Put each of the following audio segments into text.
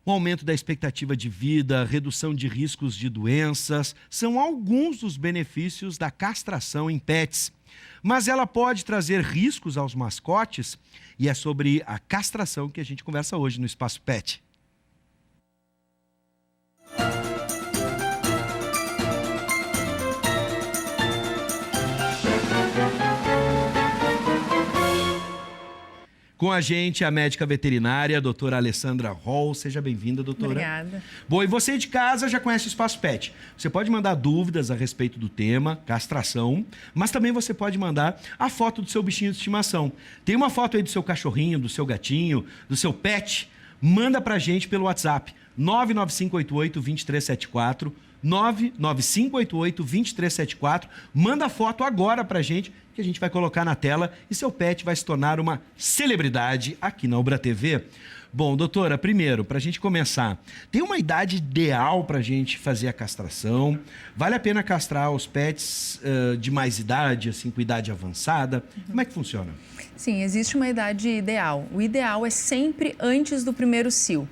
O aumento da expectativa de vida, redução de riscos de doenças, são alguns dos benefícios da castração em pets. Mas ela pode trazer riscos aos mascotes e é sobre a castração que a gente conversa hoje no Espaço Pet. Com a gente, a médica veterinária, a doutora Alessandra Hall. Seja bem-vinda, doutora. Obrigada. Bom, e você de casa já conhece o Espaço Pet. Você pode mandar dúvidas a respeito do tema, castração, mas também você pode mandar a foto do seu bichinho de estimação. Tem uma foto aí do seu cachorrinho, do seu gatinho, do seu pet? Manda pra gente pelo WhatsApp, 99588-2374, 99588-2374. Manda a foto agora pra gente, que a gente vai colocar na tela e seu pet vai se tornar uma celebridade aqui na Ubra TV. Bom, doutora, primeiro, para a gente começar, tem uma idade ideal para a gente fazer a castração? Vale a pena castrar os pets de mais idade, assim, com idade avançada? Como é que funciona? Sim, existe uma idade ideal. O ideal é sempre antes do primeiro cio.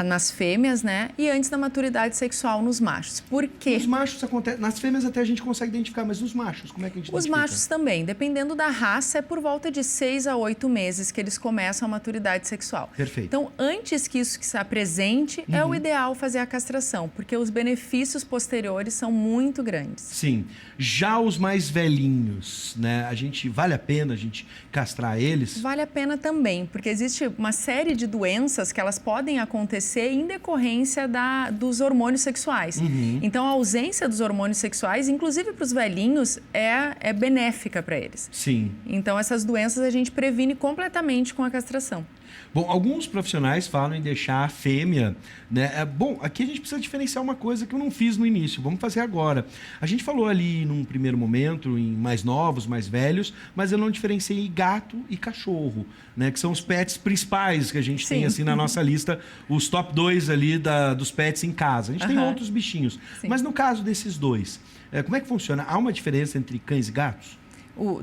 Nas fêmeas, né? E antes da maturidade sexual nos machos. Por quê? Os machos acontece, nas fêmeas até a gente consegue identificar, mas nos machos, como é que a gente identifica? Os machos também, dependendo da raça, é por volta de 6 a 8 meses que eles começam a maturidade sexual. Perfeito. Então, antes que isso se apresente, é o ideal fazer a castração, porque os benefícios posteriores são muito grandes. Sim. Já os mais velhinhos, né? Vale a pena a gente castrar eles? Vale a pena também, porque existe uma série de doenças que elas podem acontecer em decorrência dos hormônios sexuais. Então, a ausência dos hormônios sexuais, inclusive para os velhinhos, é benéfica para eles. Sim. Então, essas doenças a gente previne completamente com a castração. Bom, alguns profissionais falam em deixar a fêmea, né? Bom, aqui a gente precisa diferenciar uma coisa que eu não fiz no início, vamos fazer agora. A gente falou ali num primeiro momento em mais novos, mais velhos, mas eu não diferenciei gato e cachorro, né? Que são os pets principais que a gente tem assim na nossa lista, os top 2 ali dos pets em casa. A gente tem outros bichinhos, mas no caso desses dois, como é que funciona? Há uma diferença entre cães e gatos?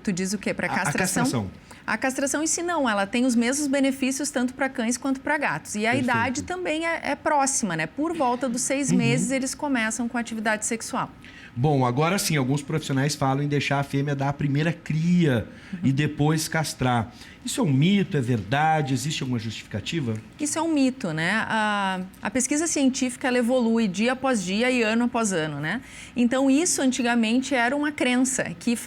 Tu diz o quê? Para castração? A castração. A castração em si não, ela tem os mesmos benefícios tanto para cães quanto para gatos. E a idade também é próxima, né? Por volta dos 6 meses eles começam com a atividade sexual. Bom, agora sim, alguns profissionais falam em deixar a fêmea dar a primeira cria e depois castrar. Isso é um mito? É verdade? Existe alguma justificativa? Isso é um mito, né? A pesquisa científica ela evolui dia após dia e ano após ano, né? Então, isso antigamente era uma crença que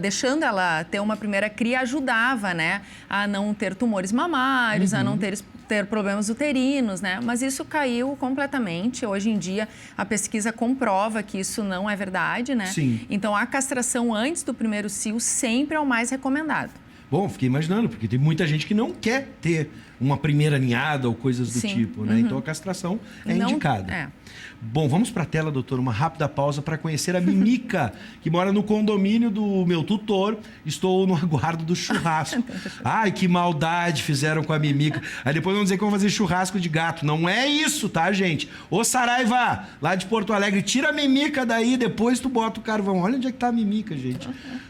deixando ela ter uma primeira cria, ajudava, né? A não ter tumores mamários, a não ter problemas uterinos, né? Mas isso caiu completamente. Hoje em dia, a pesquisa comprova que isso não é verdade, né? Sim. Então, a castração antes do primeiro cio sempre é o mais recomendado. Bom, fiquei imaginando, porque tem muita gente que não quer ter uma primeira ninhada ou coisas do tipo, né? Então, a castração é indicada. Bom, vamos para a tela, doutor, uma rápida pausa para conhecer a Mimica, que mora no condomínio do meu tutor. Estou no aguardo do churrasco. Ai, que maldade fizeram com a Mimica. Aí depois vão dizer que vão fazer churrasco de gato. Não é isso, tá, gente? Ô, Saraiva, lá de Porto Alegre, tira a Mimica daí, depois tu bota o carvão. Olha onde é que tá a Mimica, gente.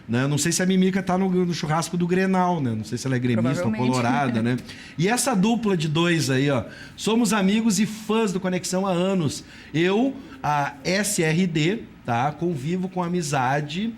Né? Não sei se a Mimica tá no churrasco do Grenal, né? Não sei se ela é gremista ou colorada, né? E essa dupla de dois aí, ó. Somos amigos e fãs do Conexão há anos. Eu, a SRD, tá? Convivo com amizade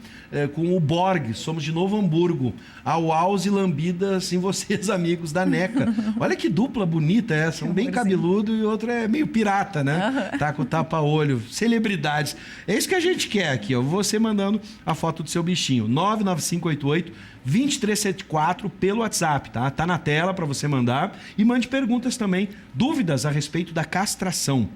com o Borg. Somos de Novo Hamburgo. Auaus e lambidas em vocês, amigos da NECA. Olha que dupla bonita essa. Um bem cabeludo e o outro é meio pirata, né? Tá com tapa-olho. Celebridades. É isso que a gente quer aqui, ó. Você mandando a foto do seu bichinho. 99588-2374 pelo WhatsApp, tá? Tá na tela para você mandar. E mande perguntas também, dúvidas a respeito da castração.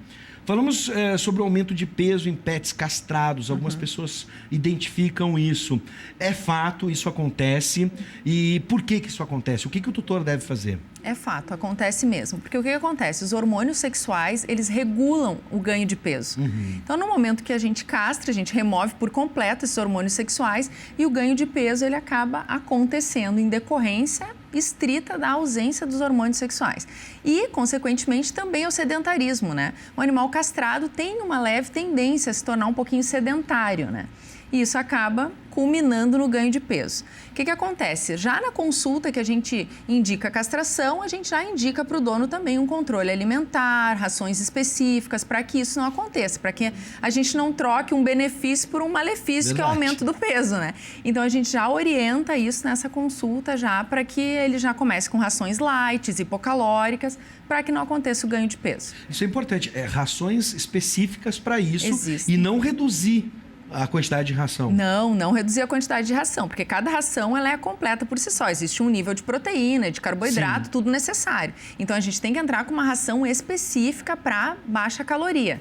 Falamos sobre o aumento de peso em pets castrados. Algumas pessoas identificam isso. É fato, isso acontece. E por que isso acontece? O que o tutor deve fazer? É fato, acontece mesmo. Porque o que acontece? Os hormônios sexuais, eles regulam o ganho de peso. Então, no momento que a gente castra, a gente remove por completo esses hormônios sexuais e o ganho de peso, ele acaba acontecendo em decorrência estrita da ausência dos hormônios sexuais. E, consequentemente, também o sedentarismo, né? O animal castrado tem uma leve tendência a se tornar um pouquinho sedentário, né? E isso acaba culminando no ganho de peso. O que acontece? Já na consulta que a gente indica a castração, a gente já indica para o dono também um controle alimentar, rações específicas, para que isso não aconteça, para que a gente não troque um benefício por um malefício, que é o aumento do peso, né? Então, a gente já orienta isso nessa consulta já para que ele já comece com rações light, hipocalóricas, para que não aconteça o ganho de peso. Isso é importante, rações específicas para isso e não reduzir a quantidade de ração. Não reduzir a quantidade de ração, porque cada ração ela é completa por si só. Existe um nível de proteína, de carboidrato, tudo necessário. Então, a gente tem que entrar com uma ração específica para baixa caloria.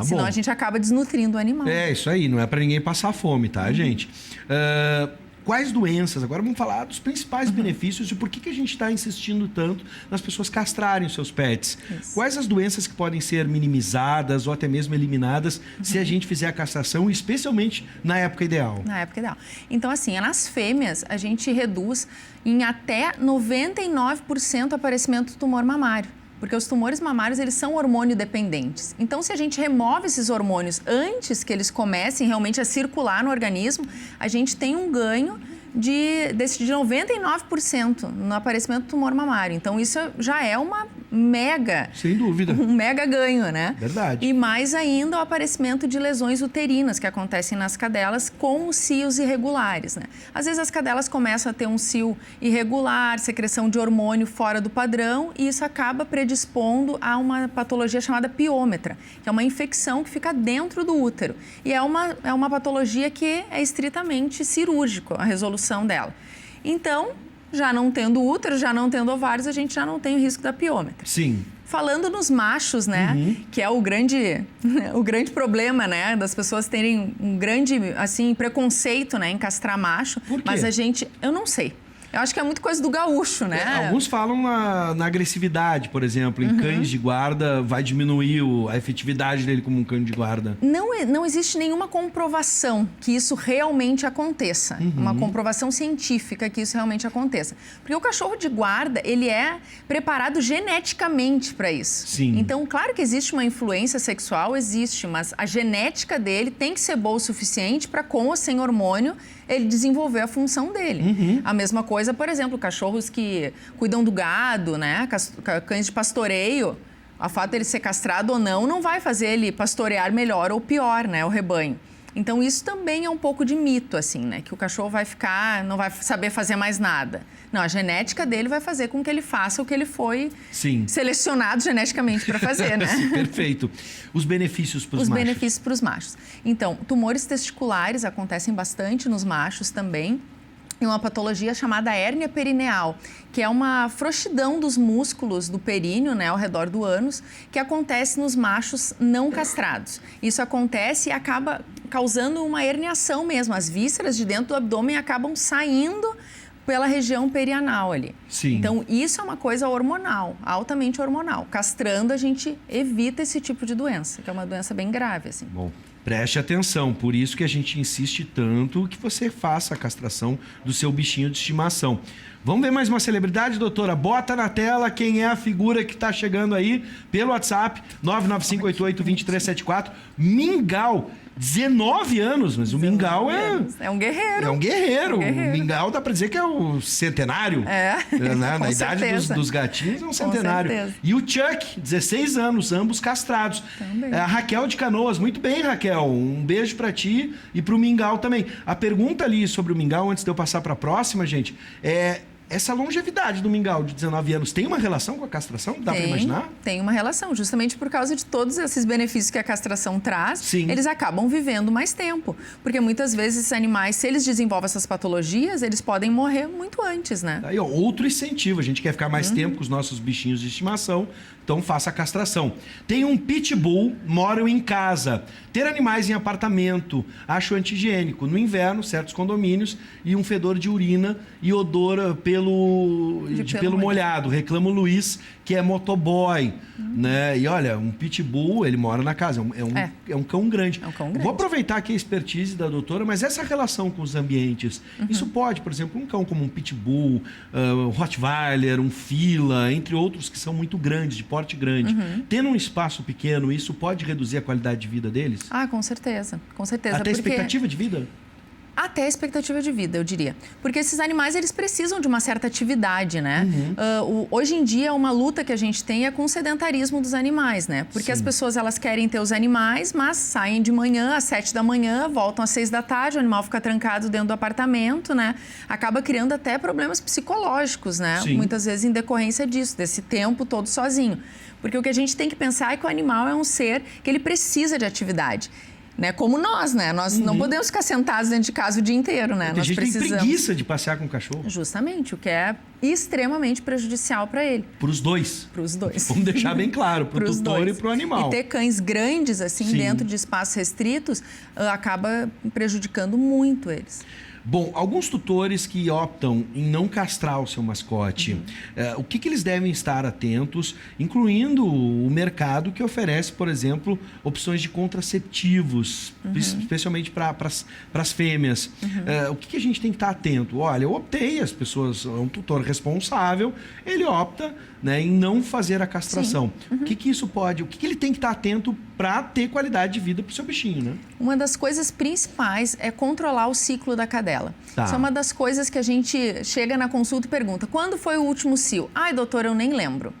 Senão a gente acaba desnutrindo o animal. É, isso aí. Não é para ninguém passar fome, tá, gente? Quais doenças? Agora vamos falar dos principais benefícios e por que a gente está insistindo tanto nas pessoas castrarem os seus pets. Isso. Quais as doenças que podem ser minimizadas ou até mesmo eliminadas se a gente fizer a castração, especialmente na época ideal? Na época ideal. Então, assim, nas fêmeas, a gente reduz em até 99% o aparecimento do tumor mamário. Porque os tumores mamários, eles são hormônio dependentes. Então, se a gente remove esses hormônios antes que eles comecem realmente a circular no organismo, a gente tem um ganho de 99% no aparecimento do tumor mamário. Então, isso já é uma mega... Sem dúvida. Um mega ganho, né? Verdade. E mais ainda o aparecimento de lesões uterinas que acontecem nas cadelas com os cios irregulares, né? Às vezes as cadelas começam a ter um cio irregular, secreção de hormônio fora do padrão e isso acaba predispondo a uma patologia chamada piômetra, que é uma infecção que fica dentro do útero. E é uma patologia que é estritamente cirúrgica, a resolução dela. Então, já não tendo útero, já não tendo ovários, a gente já não tem o risco da piômetra. Sim. Falando nos machos, né, que é o grande problema, né, das pessoas terem um grande, assim, preconceito, né, em castrar macho. Por quê? Mas eu não sei. Eu acho que é muito coisa do gaúcho, né? Alguns falam na agressividade, por exemplo. Em cães de guarda vai diminuir a efetividade dele como um cão de guarda. Não existe nenhuma comprovação que isso realmente aconteça. Uma comprovação científica que isso realmente aconteça. Porque o cachorro de guarda, ele é preparado geneticamente para isso. Sim. Então, claro que existe uma influência sexual, existe, mas a genética dele tem que ser boa o suficiente para, com ou sem hormônio, ele desenvolver a função dele. A mesma coisa, por exemplo, cachorros que cuidam do gado, né? Cães de pastoreio, o fato dele ser castrado ou não vai fazer ele pastorear melhor ou pior, né? O rebanho. Então, isso também é um pouco de mito, assim, né? Que o cachorro não vai saber fazer mais nada. Não, a genética dele vai fazer com que ele faça o que ele foi selecionado geneticamente para fazer, né? Sim, perfeito. Os benefícios para os machos. Os benefícios para os machos. Então, tumores testiculares acontecem bastante nos machos também. E uma patologia chamada hérnia perineal, que é uma frouxidão dos músculos do períneo, né, ao redor do ânus, que acontece nos machos não castrados. Isso acontece e acaba causando uma herniação mesmo. As vísceras de dentro do abdômen acabam saindo pela região perianal ali. Sim. Então, isso é uma coisa hormonal, altamente hormonal. Castrando, a gente evita esse tipo de doença, que é uma doença bem grave, assim. Bom, preste atenção, por isso que a gente insiste tanto que você faça a castração do seu bichinho de estimação. Vamos ver mais uma celebridade, doutora? Bota na tela quem é a figura que está chegando aí pelo WhatsApp, 995882374. Mingau, 19 anos, mas o Mingau é um guerreiro. É um guerreiro. O Mingau dá para dizer que é o centenário. Na idade dos gatinhos é um centenário. E o Chuck, 16 anos, ambos castrados. A Raquel de Canoas, muito bem, Raquel. Um beijo para ti e para o Mingau também. A pergunta ali sobre o Mingau, antes de eu passar para a próxima, gente, essa longevidade do Mingau de 19 anos tem uma relação com a castração? Dá para imaginar? Tem uma relação, justamente por causa de todos esses benefícios que a castração traz. Sim. Eles acabam vivendo mais tempo. Porque muitas vezes esses animais, se eles desenvolvem essas patologias, eles podem morrer muito antes, né? Aí, outro incentivo. A gente quer ficar mais tempo com os nossos bichinhos de estimação, então faça a castração. Tem um pitbull, moram em casa. Ter animais em apartamento, acho anti-higiênico. No inverno, certos condomínios, e um fedor de urina e odor pelo molhado. Reclama o Luiz, que é motoboy, né? E olha, um pitbull, ele mora na casa, é um cão grande. É um cão grande. Vou aproveitar aqui a expertise da doutora, mas essa relação com os ambientes, isso pode, por exemplo, um cão como um pitbull, um Rottweiler, um Fila, entre outros que são muito grandes, de porte grande, tendo um espaço pequeno, isso pode reduzir a qualidade de vida deles? Ah, com certeza, com certeza. Até a expectativa de vida? Até a expectativa de vida, eu diria. Porque esses animais, eles precisam de uma certa atividade, né? Hoje em dia, uma luta que a gente tem é com o sedentarismo dos animais, né? Porque as pessoas, elas querem ter os animais, mas saem de manhã às 7 da manhã, voltam às 6 da tarde, o animal fica trancado dentro do apartamento, né? Acaba criando até problemas psicológicos, né? Sim. Muitas vezes em decorrência disso, desse tempo todo sozinho. Porque o que a gente tem que pensar é que o animal é um ser que ele precisa de atividade. Né? Como nós, né? Nós não podemos ficar sentados dentro de casa o dia inteiro, né? Tem gente que tem preguiça de passear com o cachorro. Justamente, o que é extremamente prejudicial para ele. Para os dois. Para os dois. Vamos deixar bem claro, para o tutor e para o animal. E ter cães grandes, assim, dentro de espaços restritos, acaba prejudicando muito eles. Bom, alguns tutores que optam em não castrar o seu mascote, o que eles devem estar atentos, incluindo o mercado que oferece, por exemplo, opções de contraceptivos, especialmente para as fêmeas. O que a gente tem que estar atento? Olha, eu optei, as pessoas, um tutor responsável, ele opta, né, em não fazer a castração. O que isso pode, o que ele tem que estar atento para ter qualidade de vida para o seu bichinho, né? Uma das coisas principais é controlar o ciclo da cadela. Tá. Isso é uma das coisas que a gente chega na consulta e pergunta: quando foi o último cio? Ai, doutor, eu nem lembro.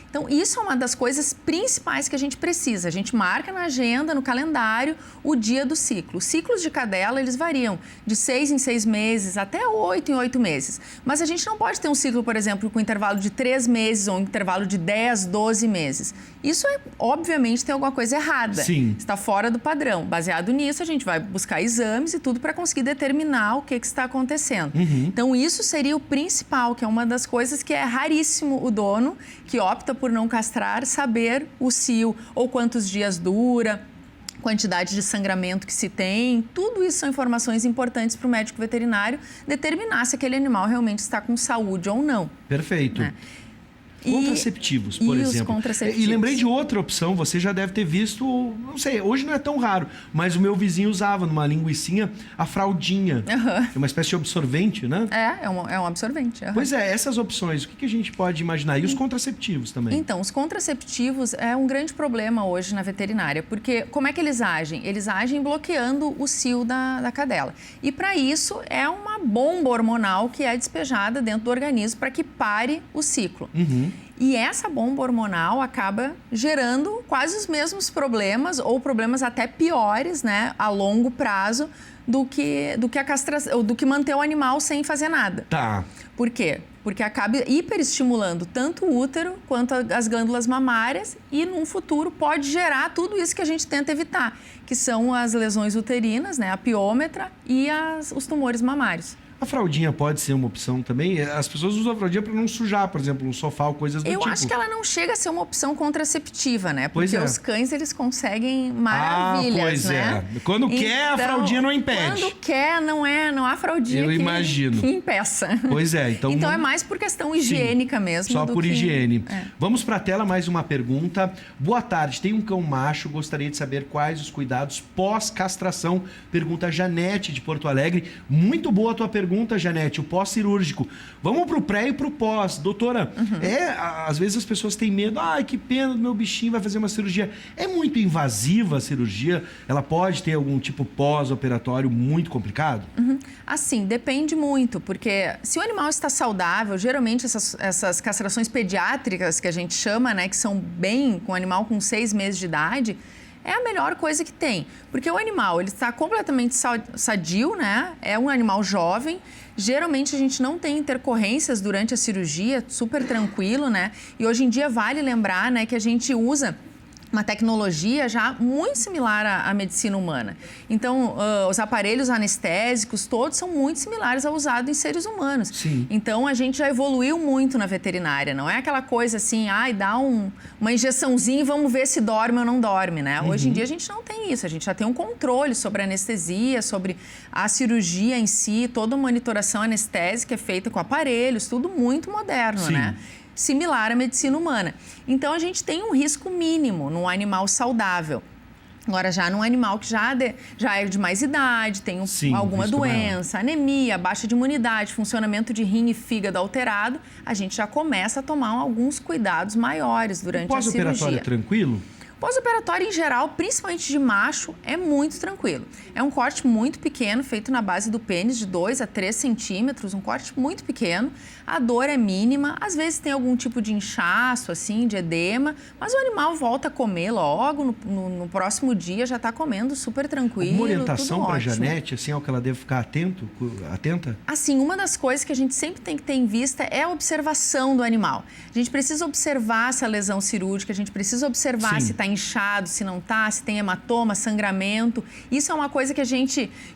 Então, isso é uma das coisas principais que a gente precisa. A gente marca na agenda, no calendário, o dia do ciclo. Os ciclos de cadela, eles variam de 6 em 6 meses até 8 em 8 meses. Mas a gente não pode ter um ciclo, por exemplo, com intervalo de 3 meses ou um intervalo de 10, 12 meses. Isso, obviamente, tem alguma coisa errada. Sim. Está fora do padrão. Baseado nisso, a gente vai buscar exames e tudo para conseguir determinar o que está acontecendo. Então, isso seria o principal, que é uma das coisas que é raríssimo o dono que opta por não castrar, saber o cio, ou quantos dias dura, quantidade de sangramento que se tem. Tudo isso são informações importantes para o médico veterinário determinar se aquele animal realmente está com saúde ou não. Perfeito. Né? Contraceptivos, por exemplo. E lembrei de outra opção, você já deve ter visto, não sei, hoje não é tão raro, mas o meu vizinho usava numa linguicinha a fraldinha. É uma espécie de absorvente, né? É um absorvente. Pois é, essas opções, o que a gente pode imaginar? E os contraceptivos também? Então, os contraceptivos é um grande problema hoje na veterinária, porque como é que eles agem? Eles agem bloqueando o cio da cadela. E para isso é uma bomba hormonal que é despejada dentro do organismo para que pare o ciclo. E essa bomba hormonal acaba gerando quase os mesmos problemas ou problemas até piores, né, a longo prazo do que a castração, do que manter o animal sem fazer nada. Tá. Por quê? Porque acaba hiperestimulando tanto o útero quanto as glândulas mamárias e, num futuro, pode gerar tudo isso que a gente tenta evitar, que são as lesões uterinas, né, a piômetra e os tumores mamários. A fraldinha pode ser uma opção também? As pessoas usam a fraldinha para não sujar, por exemplo, um sofá ou coisas do tipo. Eu acho que ela não chega a ser uma opção contraceptiva, né? Porque os cães, eles conseguem maravilhas, pois né? Quando quer, a fraldinha não impede. Quando quer, não há fraldinha que impeça. Pois é. Então é mais por questão higiênica mesmo. Só por higiene. Vamos para a tela, mais uma pergunta. Boa tarde, tem um cão macho, gostaria de saber quais os cuidados pós-castração. Pergunta a Janete, de Porto Alegre. Muito boa a tua pergunta, Janete, o pós-cirúrgico. Vamos pro pré e pro pós. Doutora, às vezes as pessoas têm medo. Ai, que pena do meu bichinho, vai fazer uma cirurgia. É muito invasiva a cirurgia? Ela pode ter algum tipo pós-operatório muito complicado? Assim, depende muito, porque se o animal está saudável, geralmente essas castrações pediátricas que a gente chama, né, que são bem com o animal com 6 meses de idade, é a melhor coisa que tem, porque o animal, ele está completamente sadio, né? É um animal jovem, geralmente a gente não tem intercorrências durante a cirurgia, super tranquilo, né? E hoje em dia vale lembrar, né, que a gente usa uma tecnologia já muito similar à medicina humana. Então, os aparelhos anestésicos, todos são muito similares ao usado em seres humanos. Sim. Então, a gente já evoluiu muito na veterinária. Não é aquela coisa assim, dá uma injeçãozinha e vamos ver se dorme ou não dorme, né? Hoje em dia, a gente não tem isso. A gente já tem um controle sobre a anestesia, sobre a cirurgia em si, toda a monitoração anestésica é feita com aparelhos, tudo muito moderno, Sim. né? Similar à medicina humana. Então, a gente tem um risco mínimo num animal saudável. Agora, já num animal que já é de mais idade, tem alguma doença, anemia, baixa de imunidade, funcionamento de rim e fígado alterado, a gente já começa a tomar alguns cuidados maiores durante a cirurgia. Pós-operatório é tranquilo? Pós-operatório, em geral, principalmente de macho, é muito tranquilo. É um corte muito pequeno, feito na base do pênis, de 2 a 3 centímetros, um corte muito pequeno. A dor é mínima, às vezes tem algum tipo de inchaço, assim, de edema, mas o animal volta a comer logo, no próximo dia já está comendo super tranquilo. Uma orientação para a Janete, assim, ao que ela deve ficar atenta? Assim, uma das coisas que a gente sempre tem que ter em vista é a observação do animal. A gente precisa observar essa lesão cirúrgica, a gente precisa observar se está inchado, se não está, se tem hematoma, sangramento. Isso é uma coisa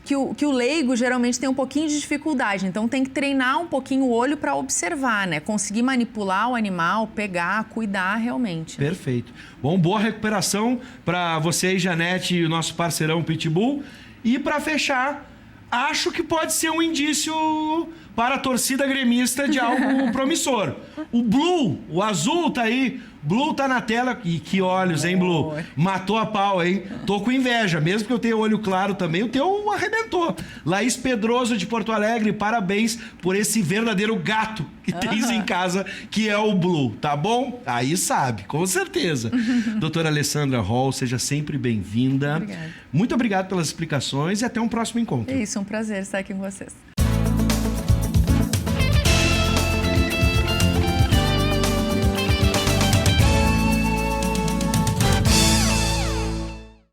que o leigo geralmente tem um pouquinho de dificuldade. Então tem que treinar um pouquinho o olho para observar, né? Conseguir manipular o animal, pegar, cuidar realmente. Perfeito. Bom, boa recuperação para vocês, Janete, e o nosso parceirão Pitbull. E para fechar, acho que pode ser um indício para a torcida gremista de algo promissor. O Blue, o azul tá aí. Blue tá na tela. E que olhos, hein, Blue? Matou a pau, hein? Tô com inveja. Mesmo que eu tenha olho claro também, o teu arrebentou. Laís Pedroso, de Porto Alegre, parabéns por esse verdadeiro gato que tens em casa, que é o Blue, tá bom? Aí sabe, com certeza. Doutora Alessandra Hall, seja sempre bem-vinda. Obrigada. Muito obrigado pelas explicações e até um próximo encontro. É isso, um prazer estar aqui com vocês.